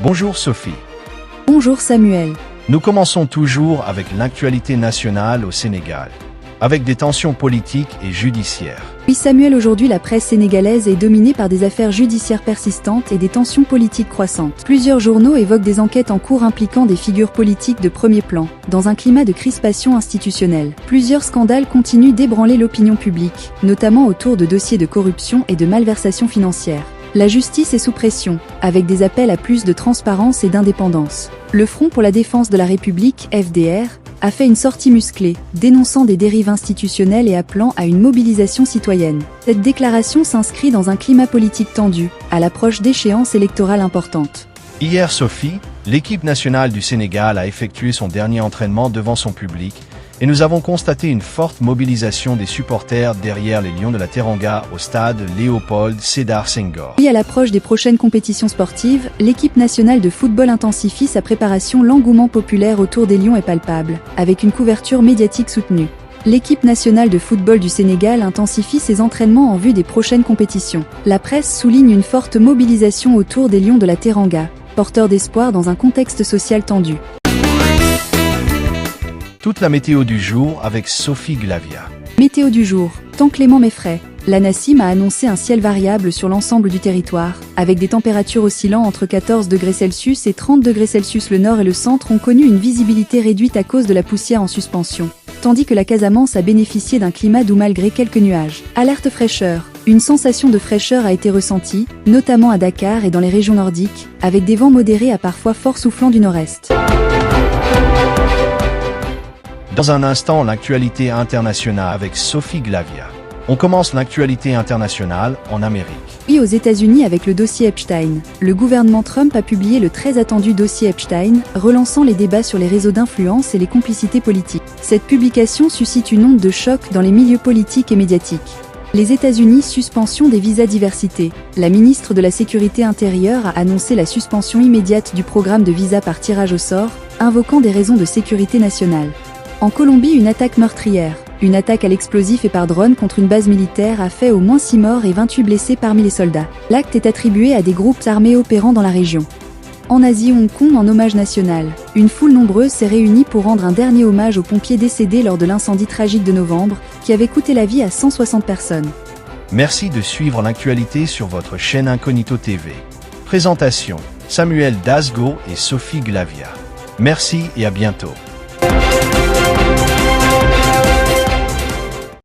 Bonjour Sophie. Bonjour Samuel. Nous commençons toujours avec l'actualité nationale au Sénégal, avec des tensions politiques et judiciaires. Oui Samuel, aujourd'hui la presse sénégalaise est dominée par des affaires judiciaires persistantes et des tensions politiques croissantes. Plusieurs journaux évoquent des enquêtes en cours impliquant des figures politiques de premier plan, dans un climat de crispation institutionnelle. Plusieurs scandales continuent d'ébranler l'opinion publique, notamment autour de dossiers de corruption et de malversation financière. La justice est sous pression, avec des appels à plus de transparence et d'indépendance. Le Front pour la défense de la République, FDR, a fait une sortie musclée, dénonçant des dérives institutionnelles et appelant à une mobilisation citoyenne. Cette déclaration s'inscrit dans un climat politique tendu, à l'approche d'échéances électorales importantes. Hier, Sophie, l'équipe nationale du Sénégal a effectué son dernier entraînement devant son public, et nous avons constaté une forte mobilisation des supporters derrière les Lions de la Teranga au stade Léopold Sédar Senghor. Puis à l'approche des prochaines compétitions sportives, l'équipe nationale de football intensifie sa préparation. L'engouement populaire autour des Lions est palpable, avec une couverture médiatique soutenue. L'équipe nationale de football du Sénégal intensifie ses entraînements en vue des prochaines compétitions. La presse souligne une forte mobilisation autour des Lions de la Teranga, porteurs d'espoir dans un contexte social tendu. Toute la météo du jour avec Sophie Glavia. Météo du jour, temps clément mais frais. L'ANACIM a annoncé un ciel variable sur l'ensemble du territoire, avec des températures oscillant entre 14 degrés Celsius et 30 degrés Celsius. Le nord et le centre ont connu une visibilité réduite à cause de la poussière en suspension, tandis que la Casamance a bénéficié d'un climat doux malgré quelques nuages. Alerte fraîcheur. Une sensation de fraîcheur a été ressentie, notamment à Dakar et dans les régions nordiques, avec des vents modérés à parfois forts soufflant du nord-est. Dans un instant, l'actualité internationale avec Sophie Glavia. On commence l'actualité internationale en Amérique. Oui, aux États-Unis avec le dossier Epstein. Le gouvernement Trump a publié le très attendu dossier Epstein, relançant les débats sur les réseaux d'influence et les complicités politiques. Cette publication suscite une onde de choc dans les milieux politiques et médiatiques. Les États-Unis, suspension des visas diversité. La ministre de la Sécurité intérieure a annoncé la suspension immédiate du programme de visa par tirage au sort, invoquant des raisons de sécurité nationale. En Colombie, une attaque meurtrière. Une attaque à l'explosif et par drone contre une base militaire a fait au moins 6 morts et 28 blessés parmi les soldats. L'acte est attribué à des groupes armés opérant dans la région. En Asie, Hong Kong en hommage national. Une foule nombreuse s'est réunie pour rendre un dernier hommage aux pompiers décédés lors de l'incendie tragique de novembre, qui avait coûté la vie à 160 personnes. Merci de suivre l'actualité sur votre chaîne Incognito TV. Présentation, Samuel Dasgo et Sophie Glavia. Merci et à bientôt.